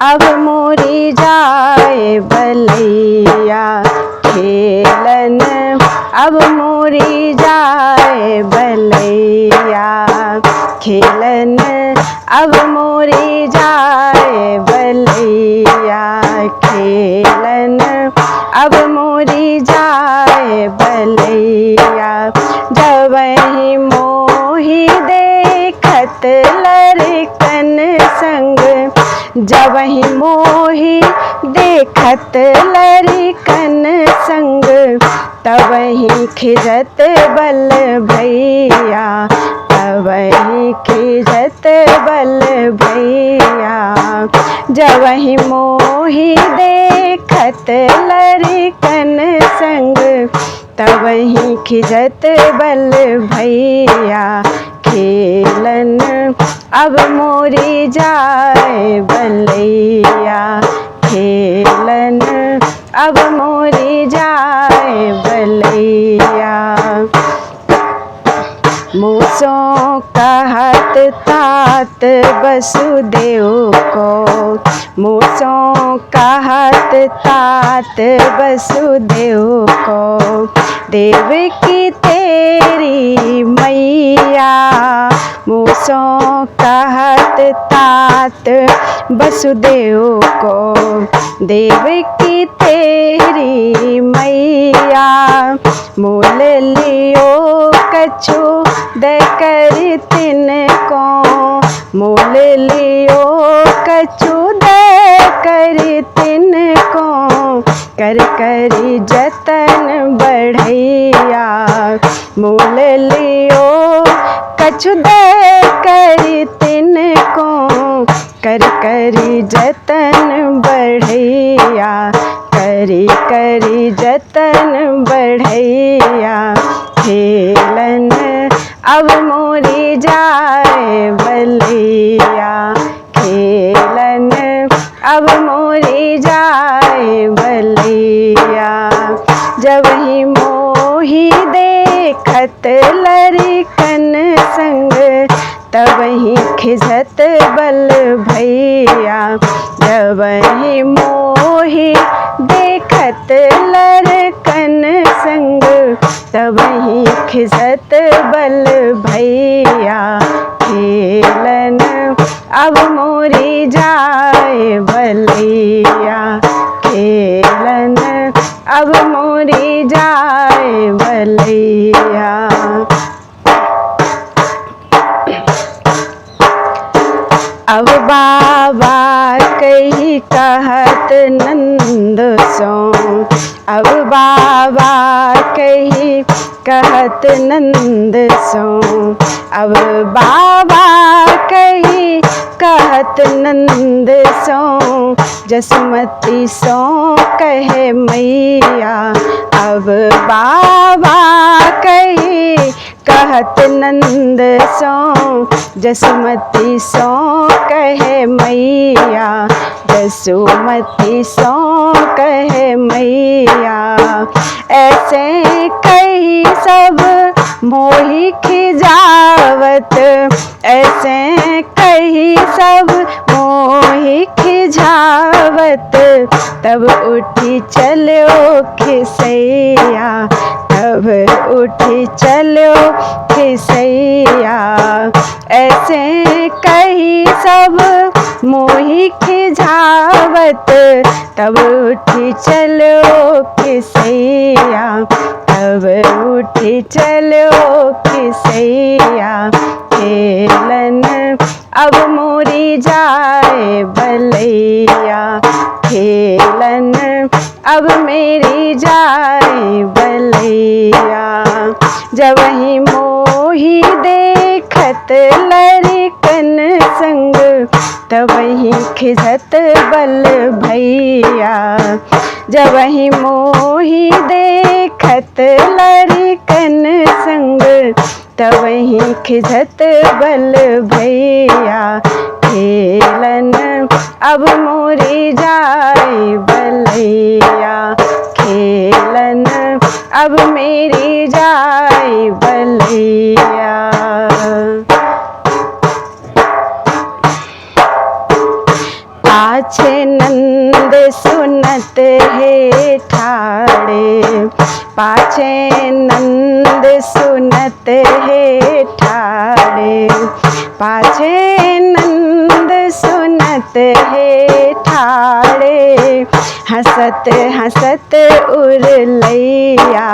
अब मोरी जाए बलैया खेलन, अब मोरी जाए बलैया खेलन, अब मोरी जाए बलैया खेलन, अब मोरी जाए बलैया। जबहि मोहि देखत लड़कन संग, जबहि मोहि देखत लड़कन संग, तबहि खिजत बल भैया, तबहि खिजत बल भैया। जबहि मोहि देखत लड़कन संग, तबहि खिजत बल भैया खेलन, अब मोरी जाए बलैया खेलन, अब मोरी जाए बलैया। मूसों कहत तात वसुदेव को, मूसों कहत तात वसुदेव को, देवकी तेरी मैया। मूसों कहत तात वसुदेव को, देवकी तेरी मैया। मोल लियो कछु देकर तिनको, मोल लियो कछु देकर तिनको, कर करी जतन बढ़ैया। मोल लियो कछु देकर तिनको, कर करी जतन बढ़ैया, करी करी जतन बढ़ैया खेलन, अब मोरी जाए बलैया खेलन, अब मोरी जाए बलैया। जबहि मोहि देखत लड़कन संग, तबहि खिजत बल भैया। जबहि मोहि देखत लड़कन संग, तबहि खिजत बल भैया खेलन, अब मोरी जाए बलैया खेलन, अब मोरी जाए बलैया। अब बाबा कही कहत नंद सो, अब बाबा कही कहत नंद सो, अब बाबा कही कहत नंद सो, जसमती सो कहे मैया। अब बाबा कही कहत नंद सो, जसमती सो कहे मैया, जसुमती सो कहे मैया। ऐसे कही सब मोहि खिजावत, ऐसे कही सब मोहि खिजावत, तब उठी चलो खिसैया, तब उठी चलो खिसैया। ऐसे कही सब मोहि खिजावत, तब उठी चलो खिसैया, तब उठी चलो खिसैया खेलन, अब मोरी जाए बलैया खेलन, अब मेरी जाए बलैया। जबहि मोहि देखत लड़कन संग, तबहि खिजत बल भैया। जबहि मोहि देखत लड़कन संग, तबहि खिजत बल भैया खेलन, अब मोरी जाए बलैया खेलन, अब मेरी जाए बलैया। पाछे नंद सुनत है ठाड़े, पाछे नंद सुनत है ठाड़े, पाछे नंद सुनत है ठाड़े, हंसत हंसत उरलैया,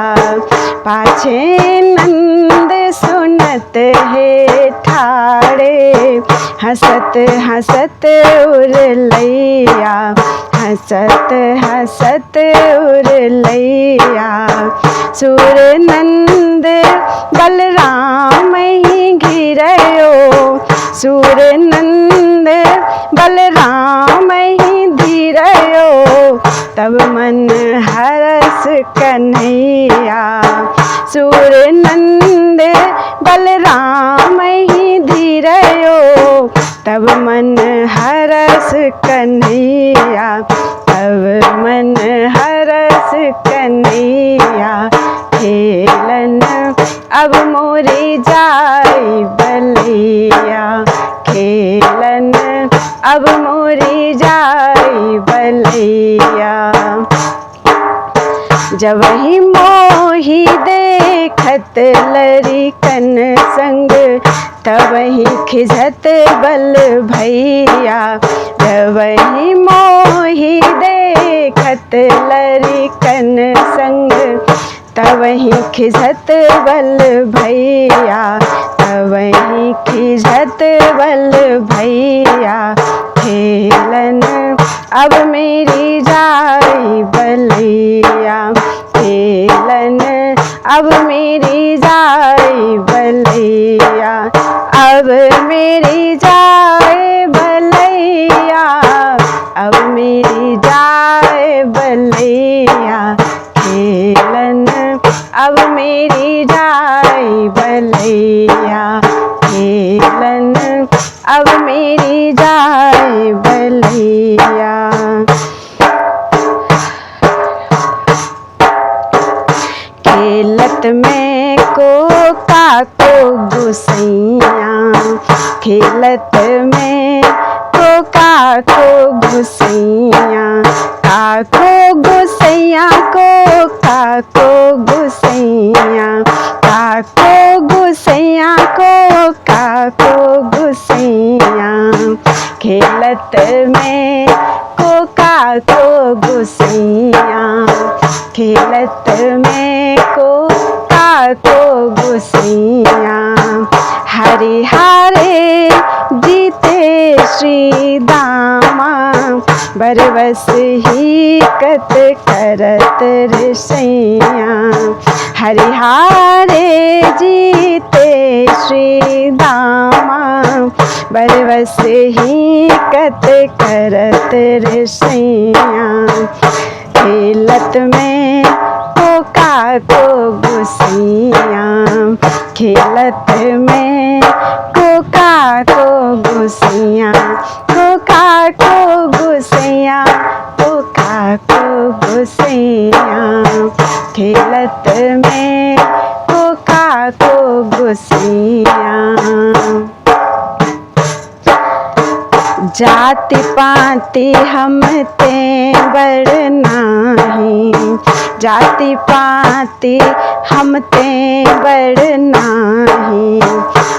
पाछे नंद सुनत है ठाड़े, हंसत हंसत उरलैया, हंसत हंसत उरलैया। सूर नंद बलराम ही घिरयो, सूर नंद बलराम ही धीरयो, तब मन हरस कन्हैया। सूर नंद बलराम ही धीरयो, तब मन हरस कन्हैया, तब मन हरस कन्हैया। खेलन अब मोरी जाई बलैया, खेलन अब मोरी जाई बलैया। जब ही मोही देखत लरिकन संग, तब ही खिझत बल भैया। जब ही मोही देखत लरिकन संग, तब ही खिझत बल भैया, तब ही खिझत बल भैया। खेलन अब मेरी जाई बलैया, खेलन अब मेरी जाई बलैया, अब मेरी जाए बलैया, अब मेरी जाए बलैया। खेलन अब मेरी जाए बलैया, खेलन अब मेरी जाए बलैया। खेलत में कोका को गुसैया, खेलत में कोका को गुसैया, काको गुसैया कोका को गुसैया, काको गुसैया कोका को गुसैया। खेलत में कोका को गुसैया, खेलत में कोका को गुसैया। हरि हरे जीते श्री दामा, बरबस ही कत करत ऋषैया। हरि हरे जीते श्री दामा, बरबस ही कत करत ऋषैया। खेलत में कोका को गुसैया, खेलत में कोका को गुसैया, कोका को गुसैया, कोका को गुसैया। खेलत में कोका को गुसैया। जाति पाति हम ते बड़ नाही, जाति पाति हम ते बड़ नाही,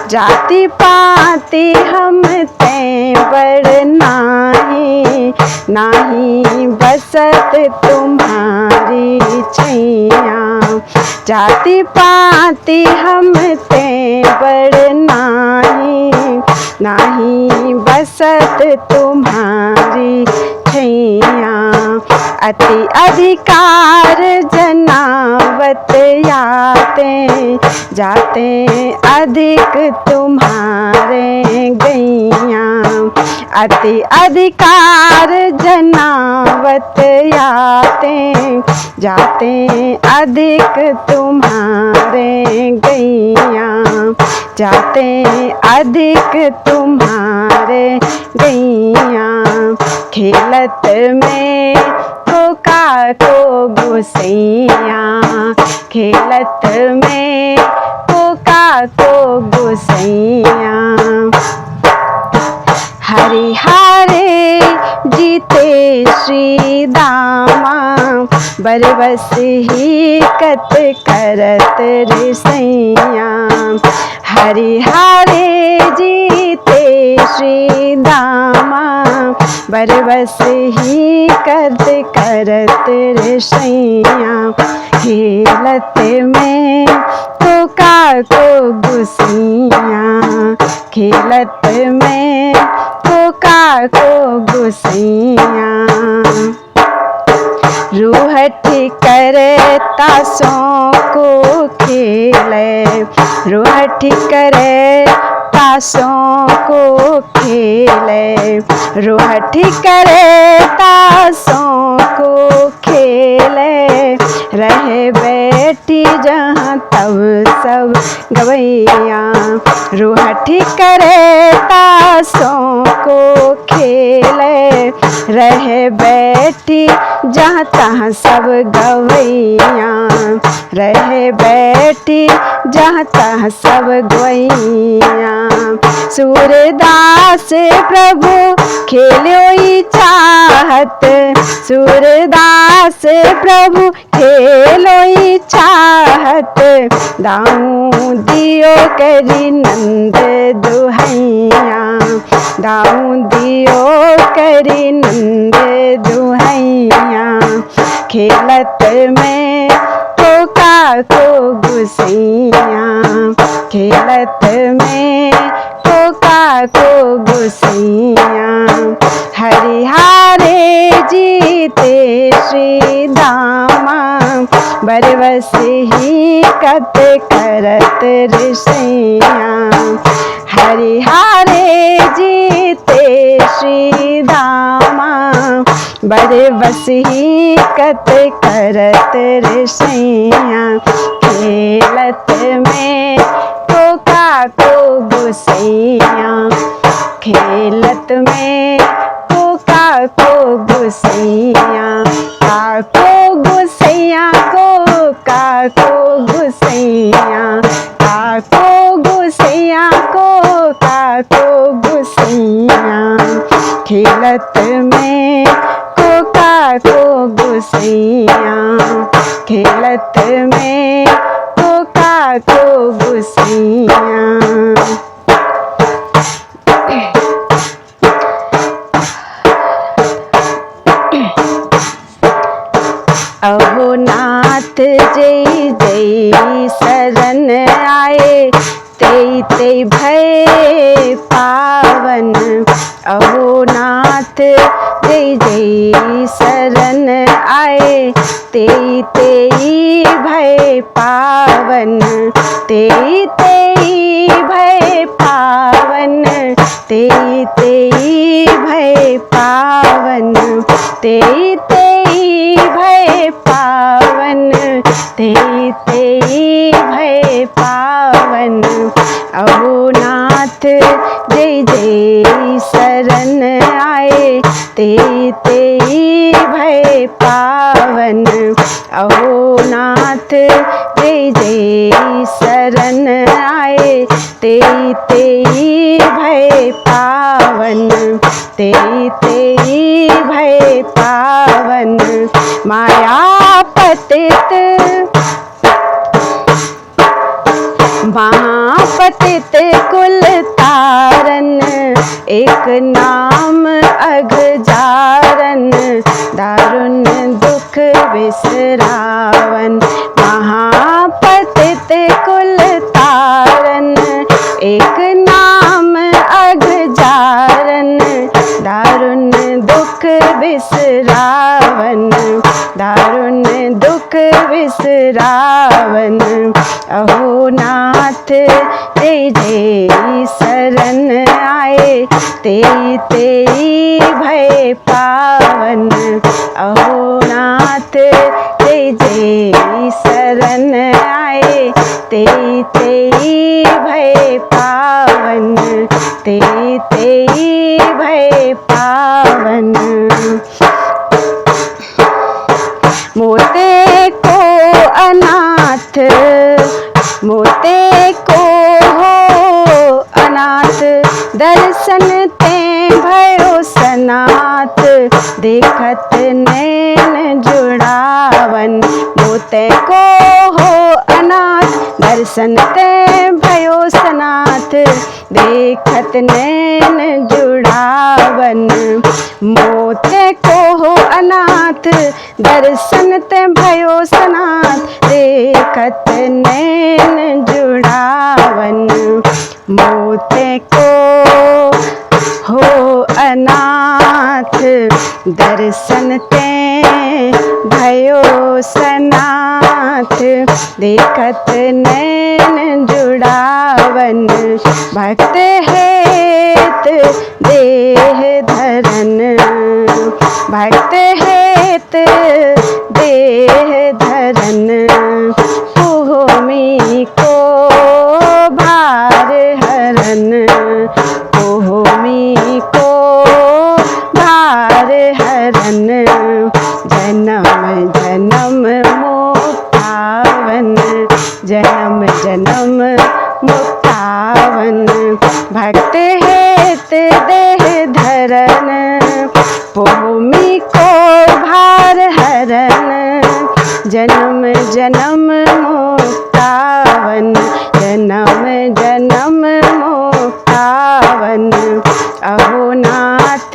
जाति पाति हम ते बड़ नाही। नाही बसत तुम्हारी छैया, जाति पाति हम ते बड़ नाही। नाही बसत तुम्हारी छैया। अति अधिकार जनावत याते, जाते अधिक तुम्हारे गैया। अति अधिकार जनावत याते, जाते अधिक तुम्हारे गैया। जाते अधिक तुम्हारे गैया। खेलत में कोका को गुसैया, खेलत में कोका को गुसैया। हरि हरे बरबस ही कत करत रे सैया। हरि हरे जीते श्री दामा, बरबस ही कत करत रे सैया। खेलत में तो का को गुसिया, खेलत में तो का को गुसिया। रूहठी करे तासों को खेले, रूहठी करे तासों को खेले, रूहठी करे तासों को खेले। रहे बेटी जहाँ तब सब गवैया, रूहठी करे तासों को खेले। रहे बेटी जहाँ तहाँ सब गवैया, रहे बेटी जहाँ तहाँ सब गवैया। सूरदास प्रभु खेलो चाहत, सूरदास प्रभु खेलो चाहत। दाऊं दियो करी नंद दुहैया, दाऊं दियो करी नंद दुहैया। खेलत में तो का को गुसैया, खेलत में तो का को गुसैया। हरि हरे जीते श्री दामा, बरबस ही कत करत रे सैया। हरि हरे जीते श्री दामा, बरबस ही कत करत रे सैया। खेलत में तो का को गुसैया, खेलत में तो का को गुसैया। का को गुसैया को का को गुसैया, का को गुसैया को का को गुसैया। खेलत में को का को गुसैया, खेलत में को का को गुसैया। अहो नाथ जय जय शरण आए, तेई तेई भय पावन। अहो नाथ जय जय शरण आए, तेई तेई भय पावन। तेई तेई भय पावन, तेई तेई भय पावन, तेई तेई भय पावन, तेई तेई भय पावन। अहो नाथ जय जय शरण आए, तेई तेई भय पावन। अहो नाथ जय जय शरण आए, तेई तेई भय पावन, तेई तेई भय पावन। माया पतित महापतित कुल तारन, एक नाम अघजारन। दारुण दुख विसरावन, महापतित कुल तारन। एक नाम अघजारन, दारुण दुख विसरावन, दारुण दुख विसरावन। अहो नाथ जय जय शरण आए, तेई तेई भय पावन। अहो नाथ जय जय शरण आए, तेई तेई भय पावन, तेई तेई भय पावन। मोते को अनाथ, मोते को हो अनाथ। दर्शन ते भयो सनाथ, देखत ने नैन जुड़ावन। मोते को हो अनाथ दर्शन ते भयो सनाथ, देखत नैन जुड़ावन। मोते को हो अनाथ दर्शन ते भयो सनाथ, देखत नैन जुड़ावन। मोते को हो अनाथ दर्शन ते भयो सनाथ, देखत नैन जुड़ावन। भक्त हेत देह धरन, भक्त हेत देह धरन, भूमि को भार हरन, भूमि को भार हरन। जन्म जन्म मुक्तावन, जन्म जन्म मुक्तावन। भक्त हेत देह धरन, भूमि को भार हरन। जन्म जन्म मुक्तावन, जन्म जन्म मुक्तावन। अहो नाथ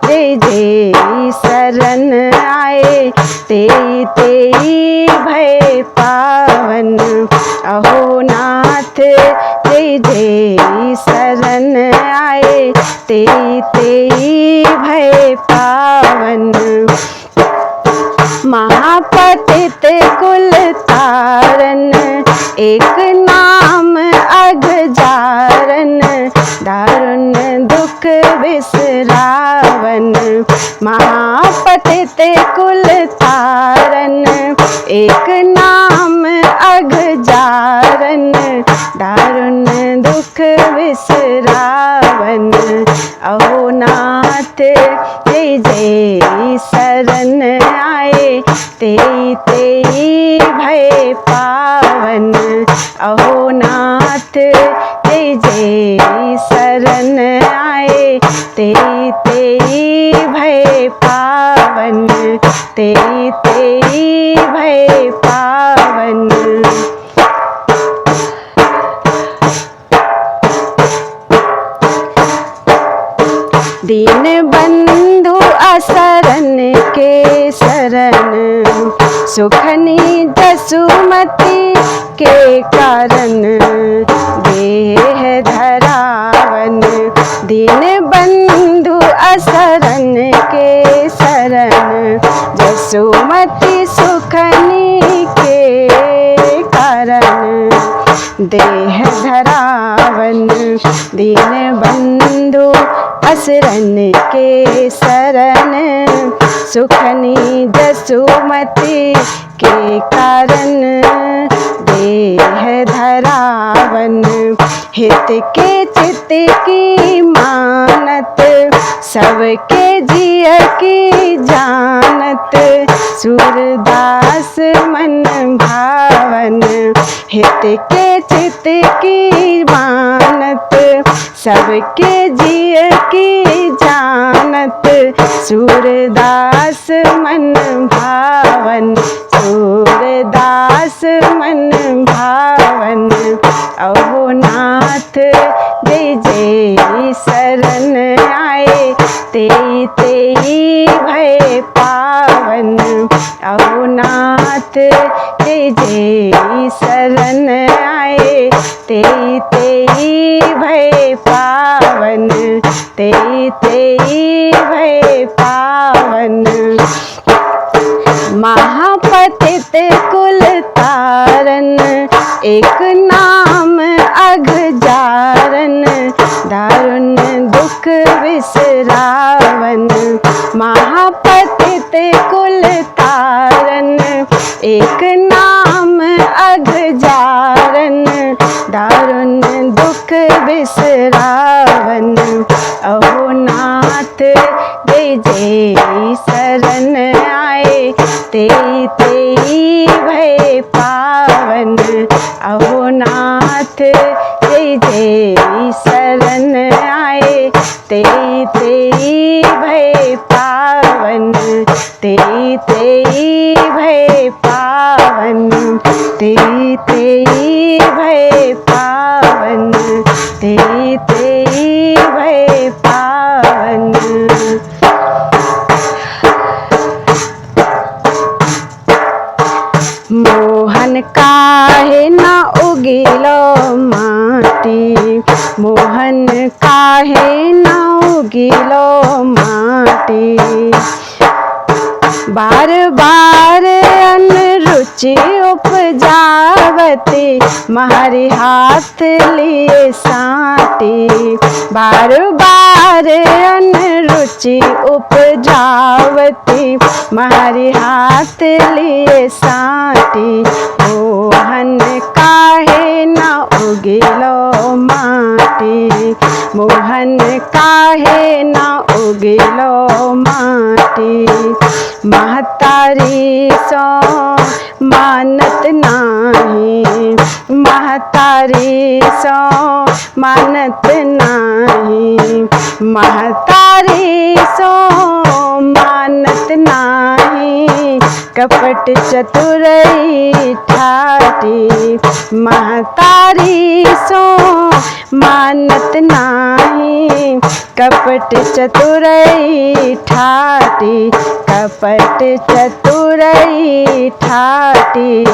जय जय शरण आए, तेई तेई भय पावन। अहो नाथ जय जय शरण आए, तेई तेई भय पावन। महापतित कुल तारन, एक नाम अघजारन, दारुण दुख बिसरावन। महापतित कुल तारन, एक नाम अघजारन, दारुण दुख बिसरावन। अहो नाथ जय जय शरण आए, तेई तेई भय पावन। अहो नाथ जय जय शरण आए, तेई तेई भय पावन, तेई तेई भय पावन। दीन बंधु असरन के शरण, सुखनी जसुमती के कारण, देह धरावन। दीन बंधु असरन के शरण, जसुमती सुखनी के कारण, देह धरावन। दीन बंधु असरन के शरण, सुखनी जसुमती के कारण, देह धरावन। हित के चित की मानत, सबके जिय की जानत, सूरदास मन भावन। हित के चित की मानत, सबके जिय की जानत, सूरदास मन भावन, सूरदास मन भावन। अहो नाथ जय जय शरण आए, तेई तेई भय पावन। अहो नाथ जय जय शरण आए, तेई तेई भय पावन, तेई तेई भय पावन। महापतित कुल तारन, एक नाम अघजारन, दारुण दुख बिसरावन। महापतित कुल तारन, एक नाम अघजारन, दारुण दुख बिसरावन। अहो नाथ जय जय शरण आए, तेई तेई भय पावन। अहो नाथ जय जय शरण आए, तेई तेई भय पावन। पावन, तेई तेई भय पावन, तेई तेई भय पावन, तेई तेई भय पावन। मोहन काहे न उगिलो माटी, मोहन काहे न उगिलो माटी। बार बार अनरुचि उपजावती, महरी हाथ लिए साटी। बार बार अनरुचि उपजावती, महरी हाथ लिए साटी। मोहन काहे न उगिलो माटी, मोहन काहे न उगिलो माटी। महतारी सो मानत नाही, महतारी सो मानत नाही, महतारी सो मानत नाही। कपट चतुरई ठाटी, महतारी सो मानत नाही। कपट चतुरई ठाटी, कपट चतुरई ठाटी।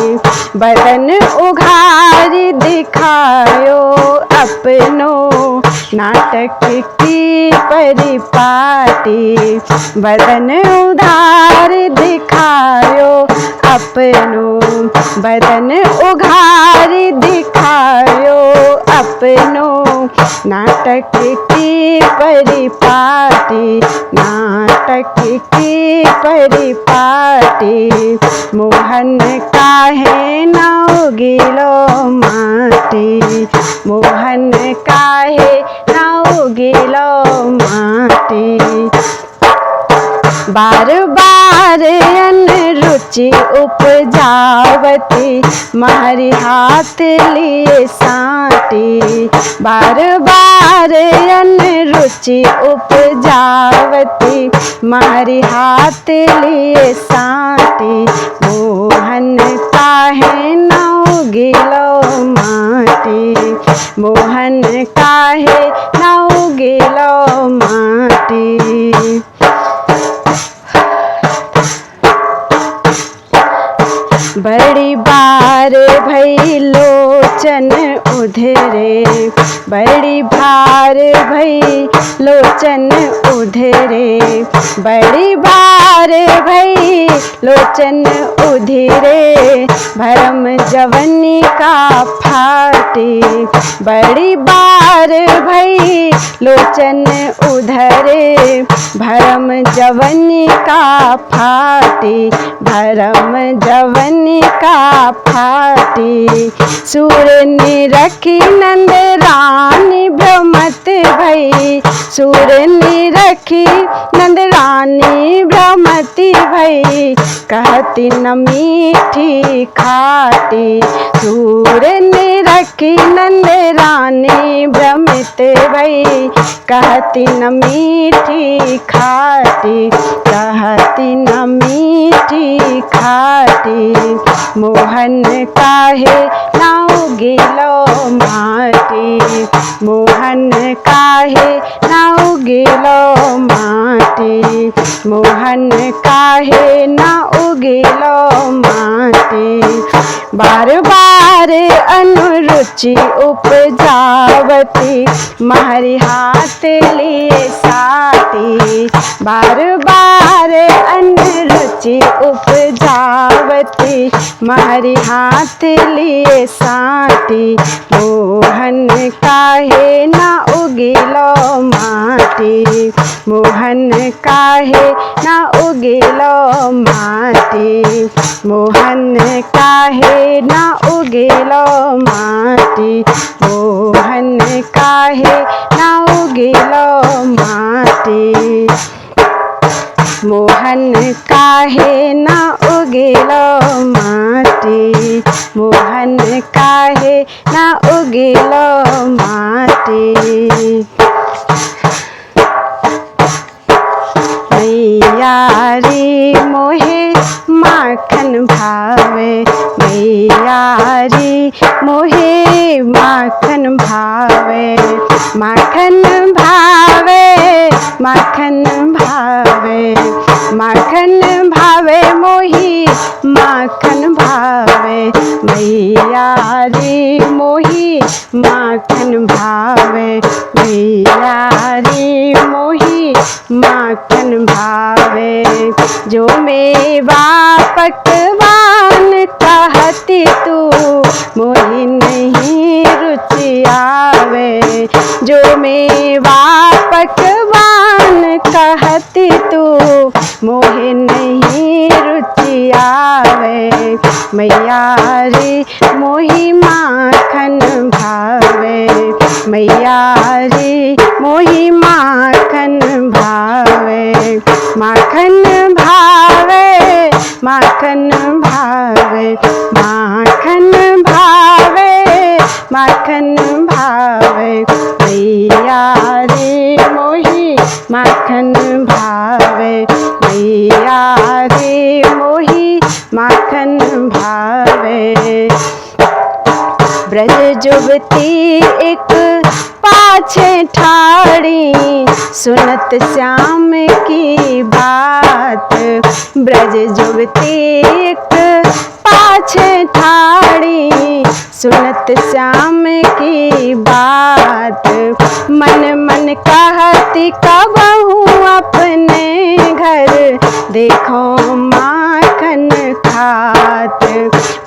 बदन उघारी दिखायो अपनो, नाटक की परिपाटी। बदन उधार दिखायो अपनो, बदन उघारी दिखायो अपनो। नाटक की परिपाटी, नाटक की परिपाटी। मोहन काहे न उगिलो माटी, मोहन काहे न उगिलो माटी। बार बार अनरुचि उपजावती, महरी हाथ लिए साटी। बार बार अनरुचि उपजावती, महरी हाथ लिए साटी। मोहन काहे न उगिलो माटी, मोहन काहे न उगिलो माटी। बड़ी बार भई लोचन उधरे, बड़ी भार भई लोचन उधरे। बड़ी बार भई लोचन उधरे, भरम जवनी का फाटी। बड़ी बार भई लोचन उधरे, भरम जवनी का फाटी। भरम जवनी का फाटी। सूर निरखी नंद रानी भ्रमत भई, सूर निरखी नंद रानी भ्रमति भई। कहती न मीठी खाटी, सूर निरखी नंद रानी भ्रमित भई। कहती न मीठी खाटी, कहती न मीठी खाटी। मोहन काहे न उगिलो माटी, मोहन काहे न उगिलो माटी। मोहन काहे न उगिलो माटी। बार बार अनुरुचि उपजावती, महरी हाथ लिए साटी। बार बार अनुरुचि उपजावती, महरी हाथ लिए साटी। मोहन काहे न उगिलो माटी, मोहन काहे न उगिलो माटी। मोहन काहे न उगिलो माटी, मोहन काहे न उगिलो माटी। मोहन काहे न उगिलो माटी, मोहन काहे न उगिलो माटी। मैया माखन भावे मैया रे मोहे माखन भावे माखन भावे माखन भावे माखन भावे मोही माखन भावे मैया रे मोही माखन भावे मैया रे मोही माखन भावे जो मेवा पकवान कहती तू मोही नहीं रुचि आवे जो मेवा पकवान कहती तू मोहे नहीं रुचि आवे मैया रे मोही माखन भावे मैया रे मोही माखन भावे माखन भावे माखन भावे माखन भावे माखन भावे मैया रे मोही माखन भावे मैया रे मोही माखन भावे ब्रज जुबती एक पाछे ठाड़ी सुनत श्याम की बात ब्रज जुबती एक पाछे ठाड़ी सुनत श्याम की बात मन मन कहती कबहू अपने घर देखो माखन खात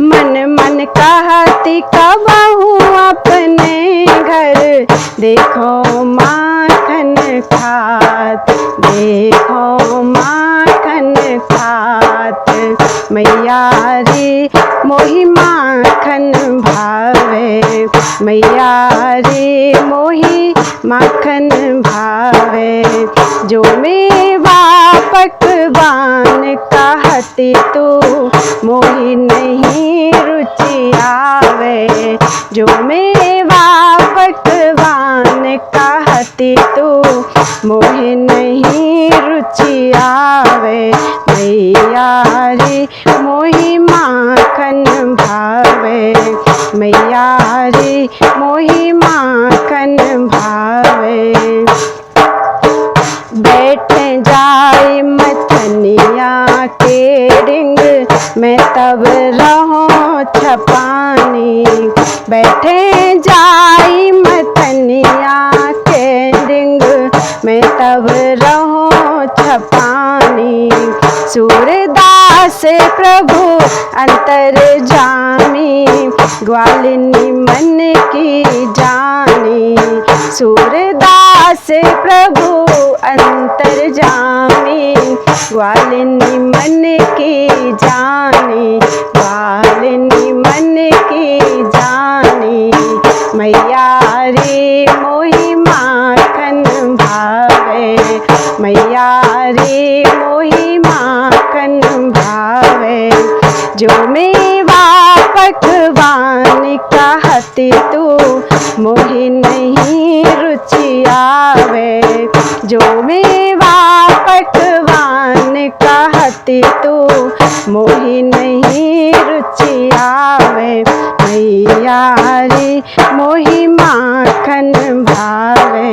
मन मन कहती कबहू अपने घर देखो माखन खात देखो माखन खात मैया रे मोही माखन भावे मैया रे मोही माखन भावे जो मेवा पकवान कहती तू मोही नहीं रुचि आवे जो मेवा पकवान कहती तू मोहे नहीं रुचि आवे मैया रे मोही माखन भावे मैया रे मोही माखन भावे बैठ जाए मथनिया के रिंग मैं तब रहो छपानी बैठे जाई मथनिया के रिंग मैं तब रहो छपानी सूरदास प्रभु अंतर जामी ग्वालिनी मन की जानी सूरदास प्रभु अंतर जामी ग्वालिनी मन की जानी ग्वालिनी मन की जानी मैया रे मोही माखन भावे मैया रे मोही माखन भावे जो मेवा पकवान कहती तू मोही नहीं रुचि आवे जो मेवा पकवान कहती तू मोही नहीं रुचि आवे मैया रे मोही माखन भावे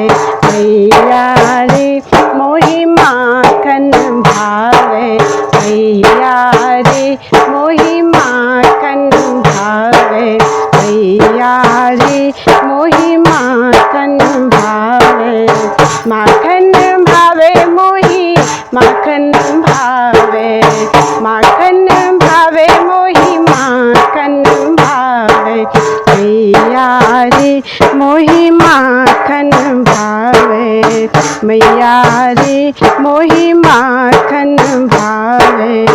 मैया रे मोही माखन भावे मैया रे मोही माखन भावे मैया रे मोही माखन भावे माखन भावे मोही माखन भावे माखन भावे मोही माखन भावे मैया रे मोही माखन भावे मैया रे मोही माखन भावे।